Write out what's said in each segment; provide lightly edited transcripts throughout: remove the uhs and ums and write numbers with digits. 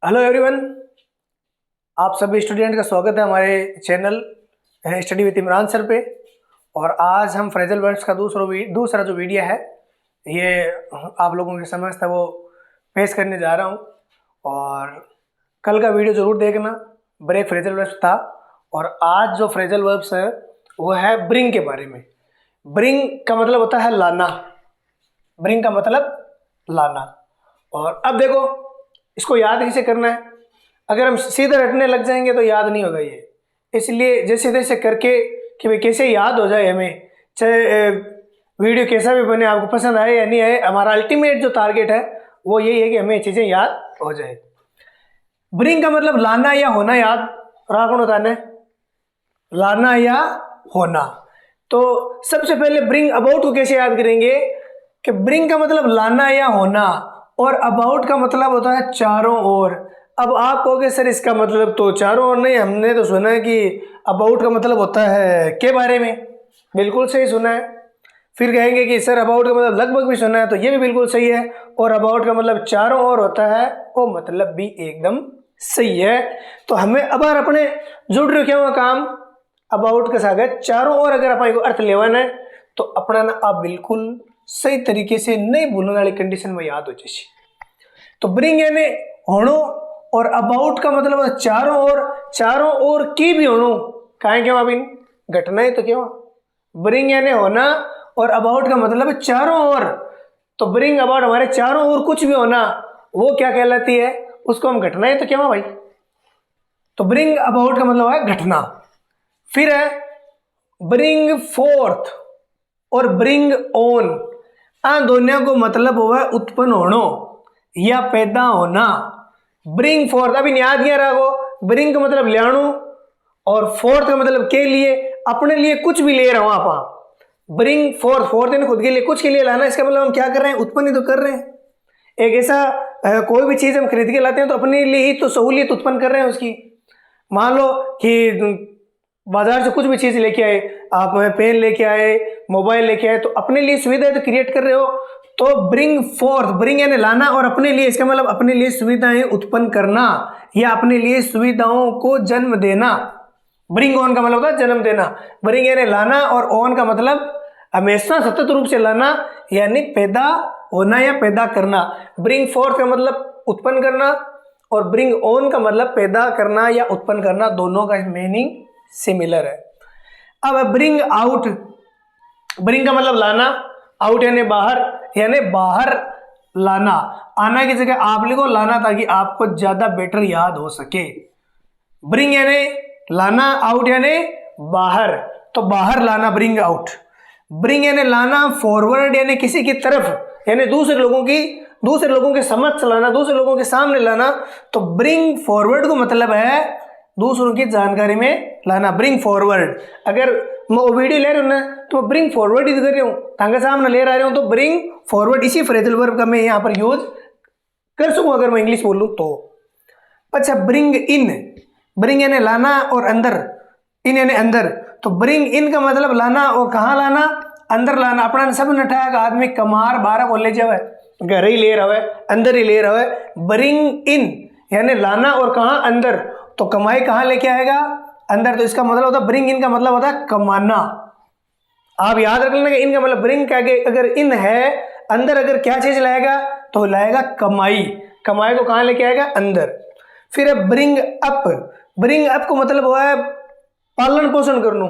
Hello everyone, आप सभी student का स्वागत है हमारे channel study with Imran sir पे। और आज हम फ्रेजल वर्ड्स का दूसरा जो वीडियो है ये आप लोगों के समक्ष था वो पेश करने जा रहा हूँ। और कल का वीडियो ज़रूर देखना, ब्रेक फ्रेजल वर्ब्स था। और आज जो फ्रेजल वर्ब्स है वो है ब्रिंग के बारे में। ब्रिंग का मतलब होता है लाना, ब्रिंग का मतलब लाना। और अब देखो इसको याद कैसे करना है। अगर हम सीधे रटने लग जाएंगे तो याद नहीं होगा ये, इसलिए जैसे तैसे करके कि भाई कैसे याद हो जाए हमें, चाहे वीडियो कैसा भी बने, आपको पसंद आए या नहीं आए, हमारा अल्टीमेट जो टारगेट है वो यही है कि हमें चीज़ें याद हो जाए। ब्रिंग का मतलब लाना या होना, याद रखना होता है, लाना या होना। तो सबसे पहले ब्रिंग अबाउट को कैसे याद करेंगे कि ब्रिंग का मतलब लाना या होना और अबाउट का मतलब होता है चारों ओर। अब आप कहोगे सर इसका मतलब तो चारों ओर नहीं, हमने तो सुना है कि अबाउट का मतलब होता है के बारे में। बिल्कुल सही सुना है। फिर कहेंगे कि सर अबाउट का मतलब लगभग भी सुना है, तो ये भी बिल्कुल सही है। और अबाउट का मतलब चारों ओर होता है, वो मतलब भी एकदम सही है। तो हमें अब अपने जुड़ रहे क्या हुआ काम अबाउट के साथ चारों ओर अगर अपन अर्थ लेवन है तो अपना ना आप बिल्कुल सही तरीके से नहीं भूलने वाली कंडीशन में याद हो जैसी। तो ब्रिंग यानी होनो और अबाउट का मतलब चारों ओर की भी होनो। काहे क्यों अभी घटना है तो क्यों। ब्रिंग यानी होना और अबाउट का मतलब चारों ओर। तो ब्रिंग अबाउट हमारे चारों ओर कुछ भी होना वो क्या कहलाती है, उसको हम घटना है तो क्यों भाई। तो ब्रिंग अबाउट का मतलब है घटना। फिर है ब्रिंग फोर्थ और ब्रिंग ऑन। दोनों को मतलब हुआ उत्पन्न होना या पैदा होना। ब्रिंग फोर्थ अभी याद क्या रखो, ब्रिंग का मतलब ले आनो और फोर्थ का मतलब के लिए, अपने लिए कुछ भी ले रहा हूं आप। ब्रिंग फोर्थ यानी खुद के लिए, कुछ के लिए लाना, इसका मतलब हम क्या कर रहे हैं, उत्पन्न ही तो कर रहे हैं। एक ऐसा कोई भी चीज हम खरीद के लाते हैं तो अपने लिए ही तो सहूलियत उत्पन्न कर रहे हैं उसकी। मान लो कि बाजार से कुछ भी चीज लेके आए, आप पेन लेके आए, मोबाइल लेके आए, तो अपने लिए सुविधा तो क्रिएट कर रहे हो। तो ब्रिंग फोर्थ, ब्रिंग यानी लाना और अपने लिए, इसका मतलब अपने लिए सुविधाएं उत्पन्न करना या अपने लिए सुविधाओं को जन्म देना। ब्रिंग ऑन का मतलब होता है जन्म देना। ब्रिंग यानी लाना और ऑन का मतलब हमेशा सतत रूप से लाना यानी पैदा होना या पैदा करना। ब्रिंग फोर्थ का मतलब उत्पन्न करना और ब्रिंग ऑन का मतलब पैदा करना या उत्पन्न करना, दोनों का मीनिंग सिमिलर है। अब ब्रिंग आउट, ब्रिंग का मतलब लाना, आउट यानी बाहर लाना। आना की जगह आप लिखो लाना ताकि आपको ज्यादा बेटर याद हो सके। ब्रिंग यानी लाना, आउट यानी बाहर, तो बाहर लाना ब्रिंग आउट। ब्रिंग यानी लाना फॉरवर्ड यानी किसी की तरफ, यानी दूसरे लोगों के समक्ष लाना, दूसरे लोगों के सामने लाना। तो ब्रिंग फॉरवर्ड को मतलब है दूसरों की जानकारी में लाना, ब्रिंग फॉरवर्ड। अगर मैं वीडियो ले रहा हूँ ना तो ब्रिंग फॉरवर्ड ही कर रहा हूँ, तांगे सामने ले रहा हूँ, तो ब्रिंग फॉरवर्ड इसी फ्रेजल वर्ब का मैं यहाँ पर यूज कर सकूँ अगर मैं इंग्लिश बोलूँ तो। अच्छा ब्रिंग इन, ब्रिंग यानी लाना और अंदर, इन यानी अंदर। तो ब्रिंग इन का मतलब लाना और कहाँ लाना, अंदर लाना। अपना सब नठाया आदमी कमार 12 को ले जावे, घर ही ले रहा है, अंदर ही ले रहा है। ब्रिंग इन यानी लाना और कहाँ, अंदर। तो कमाई कहाँ लेके आएगा, अंदर। तो इसका मतलब होता है ब्रिंग इन का मतलब होता है कमाना। आप याद रख लेना कि इन का मतलब ब्रिंग का, अगर इन है अंदर, अगर क्या चीज लाएगा तो लाएगा कमाई। कमाई को कहाँ लेके आएगा, अंदर। फिर है ब्रिंग अप, ब्रिंग अप को मतलब हुआ है पालन पोषण करना।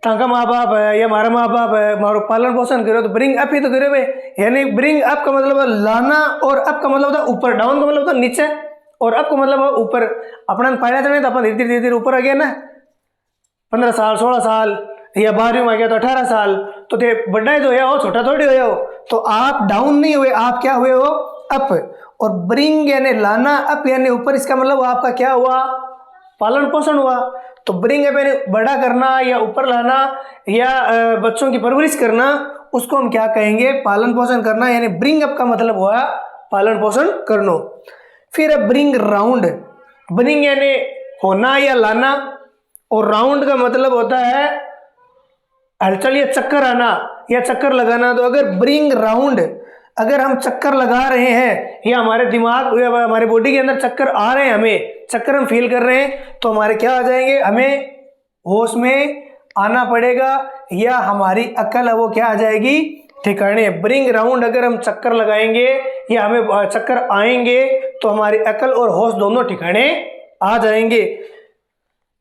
ताका माँ बाप है या हमारा माँ बाप है, हमारा पालन पोषण करो तो ब्रिंग अप ही तो करो भाई। यानी ब्रिंग अप का मतलब है लाना और अप का मतलब होता है ऊपर, डाउन का मतलब होता है नीचे और अप का मतलब है ऊपर। अपना पहला चढ़े तो अपन धीरे धीरे ऊपर आ गया ना, 15 साल 16 साल या 12वीं में आ गया तो 18 साल, तो बड़ा ही तो हो, छोटा थोड़ी हो। तो आप डाउन नहीं हुए, आप क्या हुए हो, अप। और ब्रिंग यानी लाना, अप यानी ऊपर, इसका मतलब आपका क्या हुआ, पालन पोषण हुआ। तो ब्रिंग अप यानी बड़ा करना या ऊपर लाना या बच्चों की परवरिश करना, उसको हम क्या कहेंगे, पालन पोषण करना। यानी ब्रिंग अप का मतलब हुआ पालन पोषण करना। फिर है ब्रिंग राउंड, ब्रिंग यानी होना या लाना और राउंड का मतलब होता है हलचल या चक्कर आना या चक्कर लगाना। तो अगर ब्रिंग राउंड अगर हम चक्कर लगा रहे हैं या हमारे दिमाग या हमारे बॉडी के अंदर चक्कर आ रहे हैं, हमें चक्कर हम फील कर रहे हैं, तो हमारे क्या आ जाएंगे, हमें होश में आना पड़ेगा या हमारी अकल है वो क्या आ जाएगी, ठिकाने। ब्रिंग राउंड, अगर हम चक्कर लगाएंगे या हमें चक्कर आएंगे तो हमारी अकल और होश दोनों ठिकाने आ जाएंगे।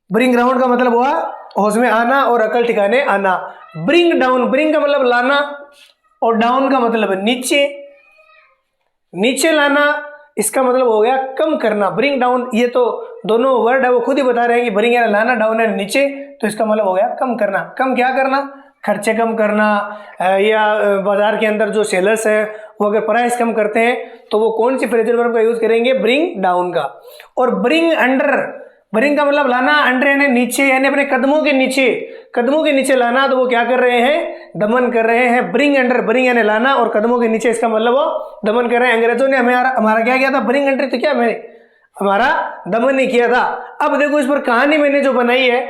ब्रिंग राउंड का मतलब हुआ होश में आना और अकल ठिकाने आना। ब्रिंग डाउन, ब्रिंग का मतलब लाना और डाउन का मतलब नीचे, नीचे लाना, इसका मतलब हो गया कम करना। ब्रिंग डाउन, ये तो दोनों वर्ड है वो खुद ही बता रहे हैं कि ब्रिंग है लाना, डाउन है नीचे, तो इसका मतलब हो गया कम करना। कम क्या करना, खर्चे कम करना, या बाजार के अंदर जो सेलर्स हैं वो अगर प्राइस कम करते हैं तो वो कौन सी फ्रेजल वर्ब का यूज करेंगे, ब्रिंग डाउन का। और ब्रिंग अंडर, ब्रिंग का मतलब लाना, अंडर यानी नीचे, यानी अपने कदमों के नीचे, कदमों के नीचे लाना, तो वो क्या कर रहे हैं, दमन कर रहे हैं। ब्रिंग अंडर, ब्रिंग यानी लाना और कदमों के नीचे, इसका मतलब वो दमन कर रहे हैं। अंग्रेजों ने हमारा क्या किया था, ब्रिंग अंडर, तो क्या मैंने हमारा दमन नहीं किया था। अब देखो इस पर कहानी मैंने जो बनाई है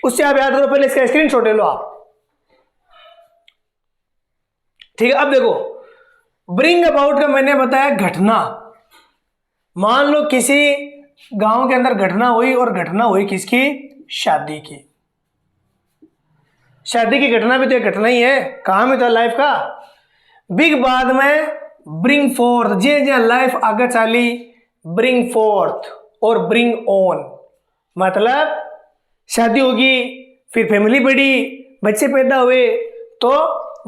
उससे आप याद करो, पहले इसका स्क्रीनशॉट ले लो आप, ठीक है। अब देखो ब्रिंग अबाउट का मैंने बताया घटना। मान लो किसी गांव के अंदर घटना हुई, और घटना हुई किसकी, शादी की। शादी की घटना भी तो एक घटना ही है, काम है तो लाइफ का। बिग बाद में ब्रिंग फोर्थ, जे जे लाइफ आगे चली, ब्रिंग फोर्थ और ब्रिंग ऑन, मतलब शादी होगी, फिर फैमिली बढ़ी, बच्चे पैदा हुए, तो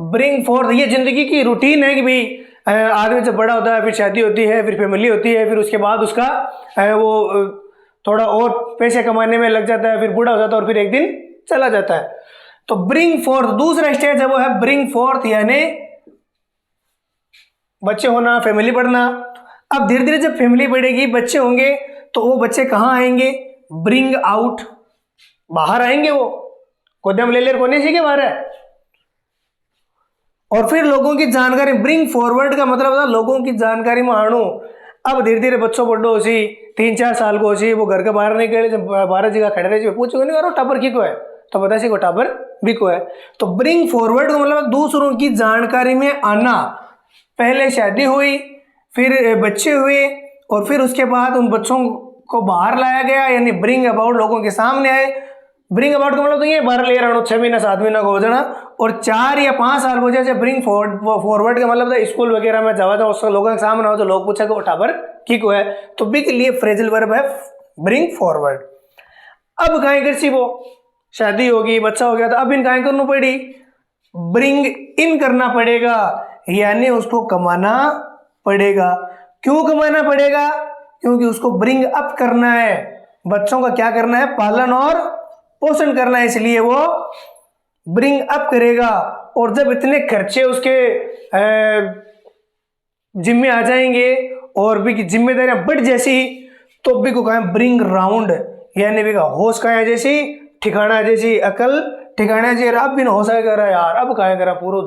ब्रिंग फोर्थ, ये जिंदगी की रूटीन है कि भाई आदमी जब बड़ा होता है फिर शादी होती है, फिर फैमिली होती है, फिर उसके बाद उसका वो थोड़ा और पैसे कमाने में लग जाता है, फिर बूढ़ा हो जाता है और फिर एक दिन चला जाता है। तो ब्रिंग फोर्थ दूसरा स्टेज है, वो है ब्रिंग फोर्थ, यानी बच्चे होना, फैमिली बढ़ना। अब धीरे धीरे जब फैमिली बढ़ेगी, बच्चे होंगे, तो वो बच्चे कहाँ आएंगे, ब्रिंग आउट, बाहर आएंगे। वो कोदम ले लेर कोने से के बाहर है। और फिर लोगों की जानकारी, ब्रिंग फॉरवर्ड का मतलब था लोगों की जानकारी में आणु। अब धीरे धीरे बच्चों बड़ो हो सी, 3-4 साल को हो सी, वो घर के बाहर नहीं गए, जब 12 जगह खड़े रहे, पूछो नहीं करो टापर की को है, तो बता सी को टापर भी को है। तो ब्रिंग फॉरवर्ड का मतलब दूसरों की जानकारी में आना। पहले शादी हुई, फिर बच्चे हुए, और फिर उसके बाद उन बच्चों को बाहर लाया गया, यानी ब्रिंग अबाउट, लोगों के सामने आए। ब्रिंग अबाउट का मतलब तो ये बाहर ले रहा 6 महीना 7 महीना को हो जाना, और 4 या 5 साल हो जाए। ब्रिंग फॉरवर्ड का मतलब था स्कूल वगैरह में जावा था, उसका लोगों के सामने हो तो लोग पूछा कि टाबर की को है, तो बी के लिए फ्रेजल वर्ब है ब्रिंग फॉरवर्ड। अब गाय कर सी, वो शादी होगी, बच्चा हो गया, तो अब इन गाय करनी पड़ी, ब्रिंग इन करना पड़ेगा, यानी उसको कमाना पड़ेगा। क्यों कमाना पड़ेगा, क्योंकि उसको ब्रिंग अप करना है, बच्चों का क्या करना है, पालन और पोषण करना है, इसलिए वो ब्रिंग अप करेगा। और जब इतने खर्चे उसके जिम्मे आ जाएंगे और भी जिम्मेदारियां बढ़ जैसी, तो भी को कहा ब्रिंग राउंड, यानी भी का होश का है जैसी, ठिकाना जैसी, अकल ठिकाना जैसी। अब भी ना होश करा यार, अब कहा करा पूरा,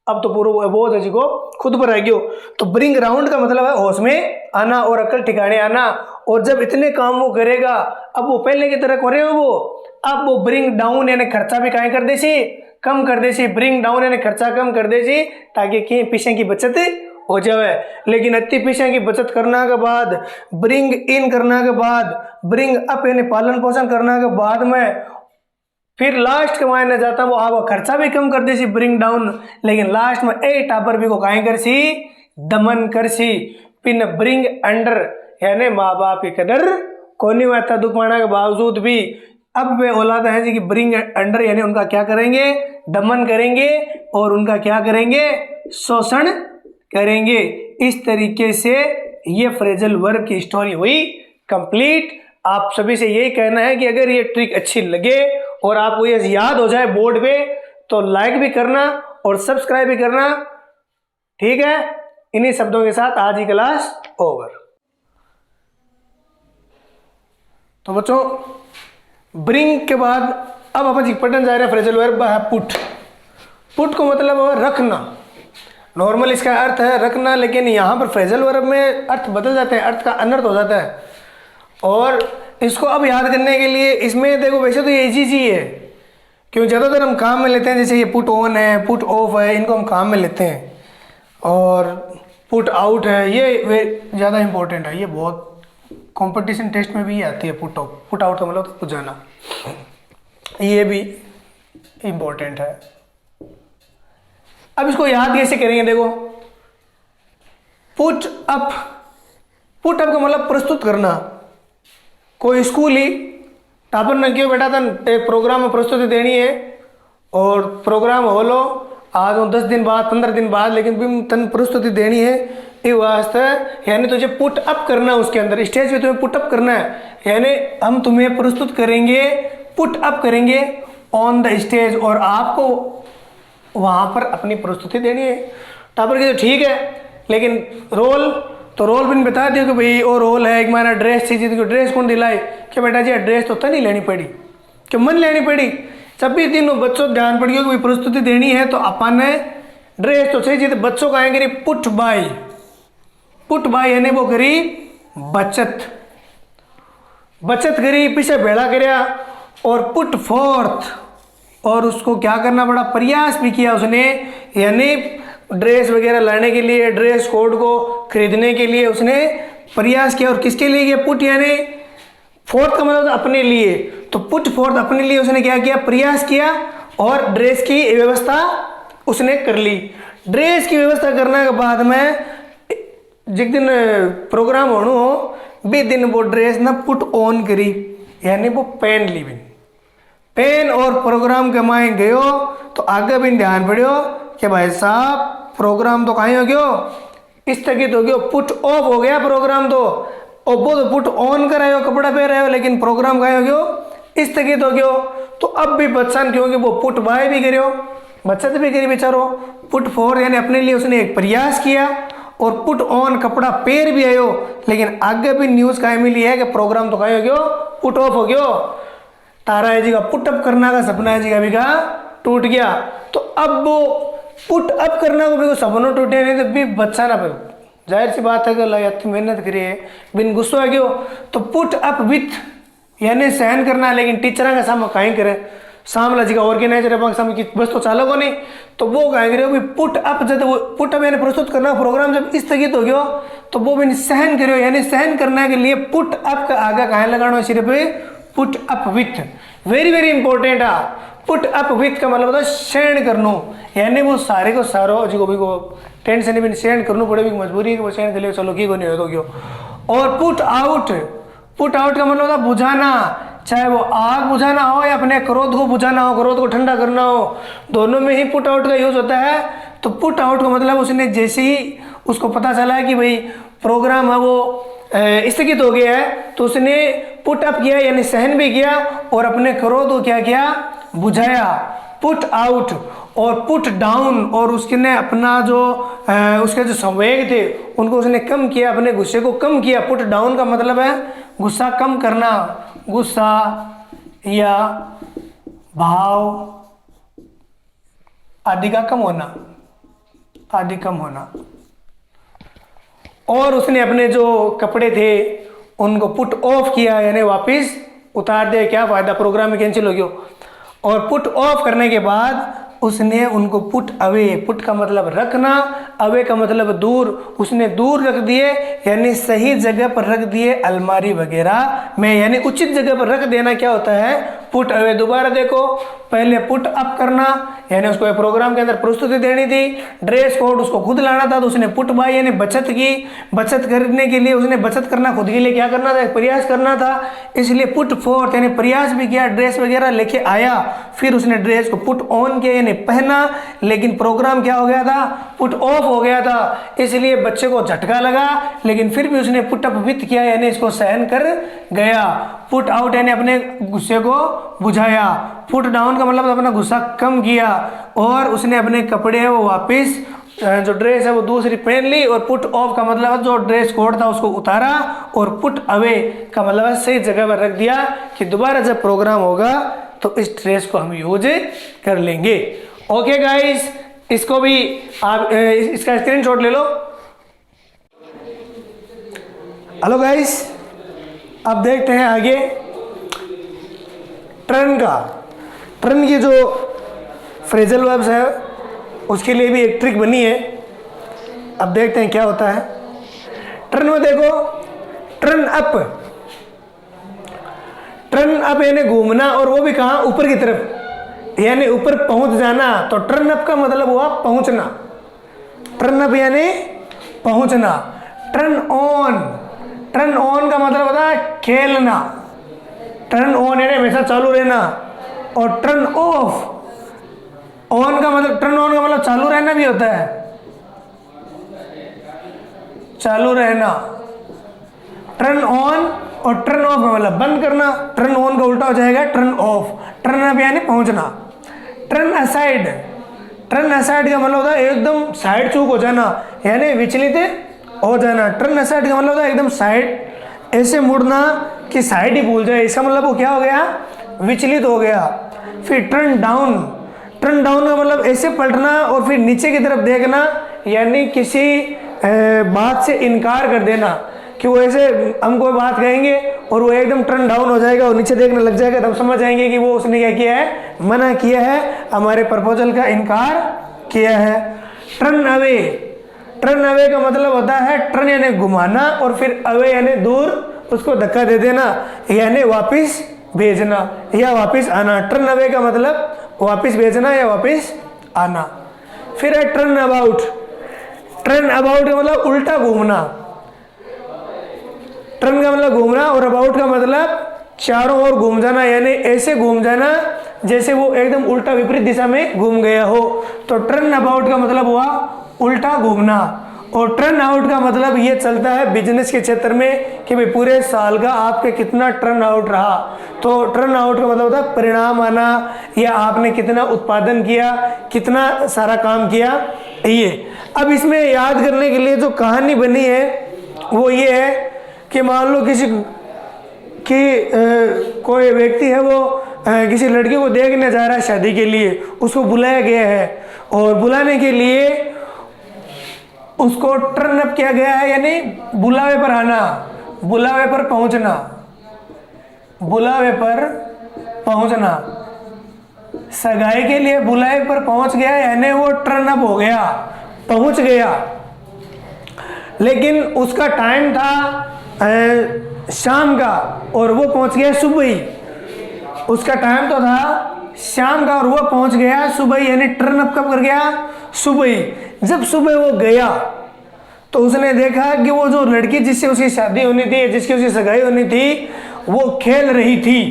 अब तो पूरा बहुत है जी को खुद पर आ गयो। तो ब्रिंग राउंड का मतलब है होश में आना और अकल ठिकाने आना। और जब इतने काम वो करेगा, अब वो पहले की तरह करे वो, अब वो ब्रिंग डाउन यानी खर्चा भी कहीं कर दे सी, कम कर दे सी। ब्रिंग डाउन यानी खर्चा कम कर दे सी, ताकि कहीं पीछे की बचत हो जाए। लेकिन अति पीछे की बचत करना के बाद, ब्रिंग इन करना के बाद, ब्रिंग अप यानी पालन पोषण करना के बाद में फिर लास्ट कमाए न जाता वो आप खर्चा भी कम कर दे सी, ब्रिंग डाउन। लेकिन लास्ट में ए टापर भी को कहीं कर सी, दमन कर सी। पिन ब्रिंग अंडर यानी माँ बाप की कदर कोनी में दुख माना के बावजूद भी अब वे औलाद है जी कि ब्रिंग अंडर यानी उनका क्या करेंगे, दमन करेंगे और उनका क्या करेंगे, शोषण करेंगे। इस तरीके से ये फ्रेजल वर्ब की स्टोरी हुई कंप्लीट। आप सभी से यही कहना है कि अगर ये ट्रिक अच्छी लगे और आपको ये याद हो जाए बोर्ड पे, तो लाइक भी करना और सब्सक्राइब भी करना, ठीक है। इन्हीं शब्दों के साथ आज की क्लास ओवर। तो बच्चों ब्रिंग के बाद अब अपन पढ़ने जा रहे हैं फ्रेजल वर्ब है पुट। पुट को मतलब है रखना, नॉर्मल इसका अर्थ है रखना, लेकिन यहाँ पर फ्रेजल वर्ब में अर्थ बदल जाते हैं, अर्थ का अनर्थ हो जाता है। और इसको अब याद करने के लिए इसमें देखो, वैसे तो ये इजी ही है, क्योंकि ज़्यादातर हम काम में लेते हैं, जैसे ये पुट ऑन है, पुट ऑफ है, इनको हम काम में लेते हैं। और पुट आउट है, ये वे ज़्यादा इम्पोर्टेंट है, ये बहुत कंपटीशन टेस्ट में भी आती है। पुट आउट, पुट आउट का मतलब पुट जाना, ये भी इम्पोर्टेंट है। अब इसको याद कैसे करेंगे, देखो पुट अप, पुट अप का मतलब प्रस्तुत करना। कोई स्कूल ही टापर ने क्यों बेटा था एक प्रोग्राम में प्रस्तुति देनी है और प्रोग्राम हो लो आज 10 दिन बाद 15 दिन बाद, लेकिन भी तन प्रस्तुति देनी है ये वास्ते, यानी तुझे पुट अप करना, उसके अंदर स्टेज पे तुम्हें पुट अप करना है, यानी हम तुम्हें प्रस्तुत करेंगे, पुट अप करेंगे ऑन द स्टेज, और आपको वहाँ पर अपनी प्रस्तुति देनी है। टापर की तो ठीक है, लेकिन रोल तो रोल भी बता दियो कि भाई वो रोल है एक हमारा ड्रेस चाहिए, तो ड्रेस कौन दिलाए, कि बेटा जी ड्रेस तो नहीं लेनी पड़ी, कि मन लेनी पड़ी। 26 दिन बच्चों ध्यान पड़ गया कि प्रस्तुति देनी है तो अपन ने ड्रेस तो चाहिए, तो बच्चों का आएंगे पुट बाय, पुट बाय यानी वो करी बचत, बचत करी, पीछे भेड़ा करया, और पुट फोर्थ, और उसको क्या करना पड़ा, प्रयास भी किया उसने, यानी ड्रेस वगैरह लाने के लिए, ड्रेस कोड को खरीदने के लिए उसने प्रयास किया। और किसके लिए किया, पुट यानी फोर्थ का मतलब अपने लिए, तो पुट फोर्थ अपने लिए उसने क्या किया, प्रयास किया, और ड्रेस की व्यवस्था उसने कर ली। ड्रेस की व्यवस्था करने के बाद में जिस दिन प्रोग्राम होना हो भी दिन वो ड्रेस ना पुट ऑन करी, यानी वो पहन ली, पेन और प्रोग्राम के माए गयो, तो आगे भी ध्यान पड़ियो कि भाई साहब प्रोग्राम तो कहीं हो गयो, स्थगित हो गयो, पुट ऑफ हो गया प्रोग्राम, तो वो तो पुट ऑन कर रहे हो, कपड़ा पहन रहे हो, लेकिन प्रोग्राम कहीं हो गयो, स्थगित हो गयो। तो अब भी बच्चन क्योंकि वो पुट बाय भी करियो, बचत भी करी बेचारो, पुट फोर यानी अपने लिए उसने एक प्रयास किया, और पुट ऑन कपड़ा पैर भी आयो, लेकिन आगे भी न्यूज कहीं मिली है कि प्रोग्राम तो कहीं हो गयो, पुट ऑफ हो गयो। तारा है जी का पुटअप करना का सपना है जी का भी का टूट गया। तो अब वो पुट अप करना को भी सपनों टूटे नहीं, तो भी बच्चा ना पे जाहिर सी बात है कि मेहनत करिए बिन गुस्सा गयो, तो पुट अप विथ यानी सहन करना, लेकिन टीचर का सामने कहीं करे, सामला जी का ऑर्गेनाइजर है सामने की बस तो चालक हो नहीं, तो वो कहीं करे पुट अप, जब वो पुट अप यानी प्रस्तुत करना प्रोग्राम जब स्थगित हो गयो, तो वो भी सहन करियो, यानी सहन करने के लिए पुट अप का आगे कहीं लगाना सिर्फ put up with, very very important है। पुट अप विथ का मतलब होता है सहन करनो, यानी वो सारे को सारो जी को भी को टेंशन भी सहन करना पड़ेगी, मजबूरी है कि वो सहन कर लियो, चलो की को नहीं हो तो क्यों। और पुट आउट, पुट आउट का मतलब होता है बुझाना, चाहे वो आग बुझाना हो या अपने क्रोध को बुझाना हो, क्रोध को ठंडा करना हो, दोनों में ही पुट आउट का यूज होता है। तो पुट आउट का मतलब उसने जैसे ही उसको पता चला है कि भाई प्रोग्राम है वो स्थगित हो गया है, तो उसने पुट अप किया यानी सहन भी किया, और अपने क्रोध को क्या किया, बुझाया, पुट आउट। और पुट डाउन, और उसने अपना जो उसके जो संवेग थे उनको उसने कम किया, अपने गुस्से को कम किया। पुट डाउन का मतलब है गुस्सा कम करना, गुस्सा या भाव आदि का कम होना, आदि कम होना। और उसने अपने जो कपड़े थे उनको पुट ऑफ किया, यानी वापस उतार दिया, क्या फायदा, प्रोग्राम में कैंसिल हो गया। और पुट ऑफ करने के बाद उसने उनको पुट अवे, पुट का मतलब रखना, अवे का मतलब दूर, उसने दूर रख दिए, यानी सही जगह पर रख दिए, अलमारी वगैरह में, यानी उचित जगह पर रख देना क्या होता है, पुट अवे। दोबारा देखो, पहले पुट अप करना यानी उसको प्रोग्राम के अंदर प्रस्तुति देनी थी, ड्रेस कोड उसको खुद लाना था, तो उसने पुट बाय यानी बचत की, बचत करने के लिए उसने बचत करना खुद के लिए क्या करना था, प्रयास करना था, इसलिए पुट फोर्थ यानी प्रयास भी किया, ड्रेस वगैरह लेके आया, फिर उसने ड्रेस को पुट ऑन किया यानी पहना, लेकिन प्रोग्राम क्या हो गया था, पुट ऑफ हो गया था, इसलिए बच्चे को झटका लगा, लेकिन फिर भी उसने पुट अप विथ किया यानी इसको सहन कर गया। पुट आउट यानी अपने गुस्से को बुझाया, पुट डाउन का मतलब अपना गुस्सा कम किया, और उसने अपने कपड़े वो वापस जो ड्रेस है वो दूसरी पहन ली, और पुट ऑफ का मतलब जो ड्रेस कोड था उसको उतारा, और पुट अवे का मतलब सही जगह पर रख दिया कि दोबारा जब प्रोग्राम होगा तो इस ड्रेस को हम यूज कर लेंगे। ओके गाइस, इसको भी आप इसका स्क्रीनशॉट ले लो। हेलो गाइस, अब देखते हैं आगे टर्न का। टर्न की जो फ्रेजल वर्ब्स है उसके लिए भी एक ट्रिक बनी है, अब देखते हैं क्या होता है। टर्न में देखो, टर्न अप, टर्न अप यानी घूमना, और वो भी कहाँ, ऊपर की तरफ, यानी ऊपर पहुंच जाना। तो टर्न अप का मतलब हुआ पहुंचना, टर्न अप यानी पहुंचना। टर्न ऑन, टर्न ऑन का मतलब होता है खेलना, टर्न ऑन यानी हमेशा चालू रहना। और टर्न ऑफ, ऑन का मतलब, टर्न ऑन का मतलब चालू रहना भी होता है, चालू रहना। टर्न ऑन और टर्न ऑफ का मतलब बंद करना, टर्न ऑन का उल्टा हो जाएगा टर्न ऑफ। टर्न अप यानी पहुंचना। टर्न असाइड, टर्न असाइड का मतलब होता है एकदम साइड चूक हो जाना, यानी विचलित हो जाना। टर्न असाइड का मतलब होता है एकदम साइड, ऐसे मुड़ना कि साइड ही भूल जाए, इसका मतलब वो क्या हो गया, विचलित हो गया। फिर टर्न डाउन, टर्न डाउन का मतलब ऐसे पलटना और फिर नीचे की तरफ देखना, यानी किसी बात से इनकार कर देना, कि वो ऐसे हम कोई बात कहेंगे और वो एकदम टर्न डाउन हो जाएगा और नीचे देखने लग जाएगा, तब समझ जाएंगे कि वो उसने क्या किया है, मना किया है, हमारे प्रपोजल का इनकार किया है। टर्न अवे, टर्न अवे का मतलब होता है टर्न यानी घुमाना और फिर अवे यानी दूर, उसको धक्का दे देना, यानी वापस भेजना या वापस आना। टर्न अवे का मतलब वापस भेजना या वापस आना। फिर है टर्न अबाउट, टर्न अबाउट का मतलब उल्टा घूमना, टर्न का मतलब घूमना और अबाउट का मतलब चारों ओर घूम जाना, यानी ऐसे घूम जाना जैसे वो एकदम उल्टा विपरीत दिशा में घूम गया हो। तो टर्न अबाउट का मतलब हुआ उल्टा घूमना। और टर्न आउट का मतलब ये चलता है बिजनेस के क्षेत्र में कि भाई पूरे साल का आपके कितना टर्न आउट रहा। तो टर्न आउट का मतलब होता है परिणाम आना, या आपने कितना उत्पादन किया, कितना सारा काम किया। ये अब इसमें याद करने के लिए जो कहानी बनी है वो ये है कि मान लो किसी कि कोई व्यक्ति है वो किसी लड़की को देखने जा रहा है शादी के लिए, उसको बुलाया गया है और बुलाने के लिए उसको टर्न अप किया गया है, यानी बुलावे पर आना, बुलावे पर पहुंचना, बुलावे पर पहुंचना। सगाई के लिए बुलावे पर पहुंच गया यानी वो टर्न अप हो गया, पहुंच गया। लेकिन उसका टाइम था शाम का और वो पहुंच गया सुबह ही। उसका टाइम तो था शाम का और वो पहुंच गया सुबह ही, यानी टर्न अप कब कर गया, सुबह ही। जब सुबह वो गया तो उसने देखा कि वो जो लड़की जिससे उसकी शादी होनी थी, जिसकी उसकी सगाई होनी थी, वो खेल रही थी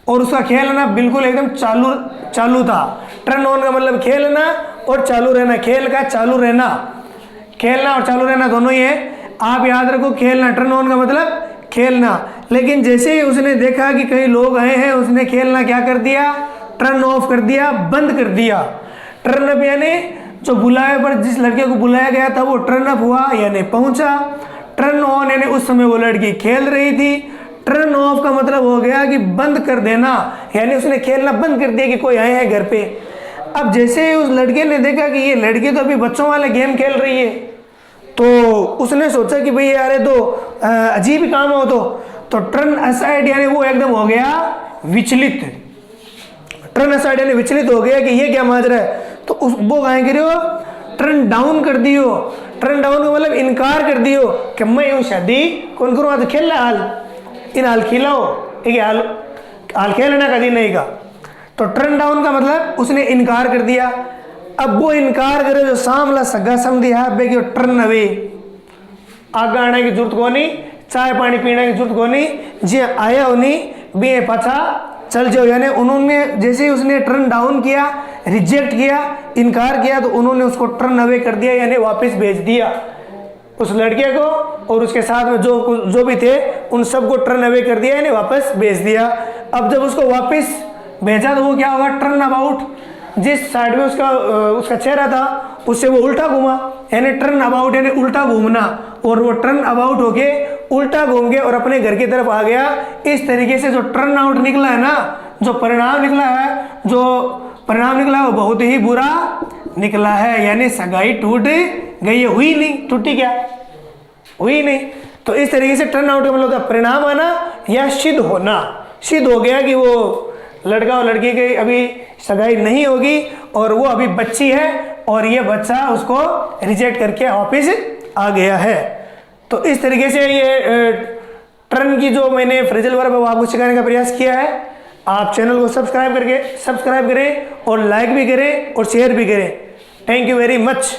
और उसका खेलना बिल्कुल एकदम चालू था। टर्न ऑन का मतलब खेलना और चालू रहना, खेल का चालू रहना, खेलना और चालू रहना दोनों ही है। आप याद रखो खेलना, टर्न ऑन का मतलब खेलना। लेकिन जैसे ही उसने देखा कि कई लोग आए हैं, उसने खेलना क्या कर दिया, टर्न ऑफ कर दिया, बंद कर दिया। टर्न अप यानी जो बुलाए पर जिस लड़के को बुलाया गया था वो टर्न अप हुआ यानी पहुंचा। टर्न ऑन यानी उस समय वो लड़की खेल रही थी। टर्न ऑफ का मतलब हो गया कि बंद कर देना, यानी उसने खेलना बंद कर दिया कि कोई आए हैं घर पे। अब जैसे उस लड़के ने देखा कि ये लड़की तो अभी बच्चों वाले गेम खेल रही है, तो उसने सोचा कि भाई यार तो अजीब ही काम हो। तो टर्न असाइड यानी वो एकदम हो गया विचलित, टर्न असाइड यानी विचलित हो गया कि ये क्या माजरा है। तो उस वो कहें करियो टर्न डाउन कर दियो। टर्न डाउन का मतलब इनकार कर दियो कि मैं यूँ शादी कौन करूँ, तो खेल हाल इन हाल खिलाओ, ठीक है, हाल खेलना कभी नहीं का। तो टर्न डाउन का मतलब उसने इनकार कर दिया। अब वो इनकार करे जो सामला सगा समझी है बे कि टर्न अवे, आगे आने की जरूरत को नहीं, चाय पानी पीने की जरूरत को नहीं, जी आया होनी बे पाछा चल जाओ। यानी उन्होंने जैसे ही उसने टर्न डाउन किया, रिजेक्ट किया, इनकार किया, तो उन्होंने उसको टर्न अवे कर दिया यानी वापस भेज दिया उस लड़के को, और उसके साथ में जो भी थे उन सबको टर्न अवे कर दिया यानी वापस भेज दिया। अब जब उसको वापस भेजा तो वो क्या होगा, टर्न अबाउट, जिस साइड में उसका चेहरा था उससे वो उल्टा घूमा, यानी टर्न अबाउट यानी उल्टा घूमना। और वो टर्न अबाउट होके उल्टा घूम के और अपने घर की तरफ आ गया। इस तरीके से जो टर्न आउट निकला है ना, जो परिणाम निकला है वो बहुत ही बुरा निकला है, यानी सगाई टूट गई है, हुई नहीं, टूटी क्या, हुई नहीं। तो इस तरीके से टर्न आउट का मतलब होता है परिणाम आना या सिद्ध होना। सिद्ध हो गया कि वो लड़का और लड़की की अभी सगाई नहीं होगी और वो अभी बच्ची है और ये बच्चा उसको रिजेक्ट करके वापस आ गया है। तो इस तरीके से ये टर्न की जो मैंने फ्रेजल वर्ब है वो आपको सिखाने का प्रयास किया है। आप चैनल को सब्सक्राइब करें और लाइक भी करें और शेयर भी करें। Thank you very much.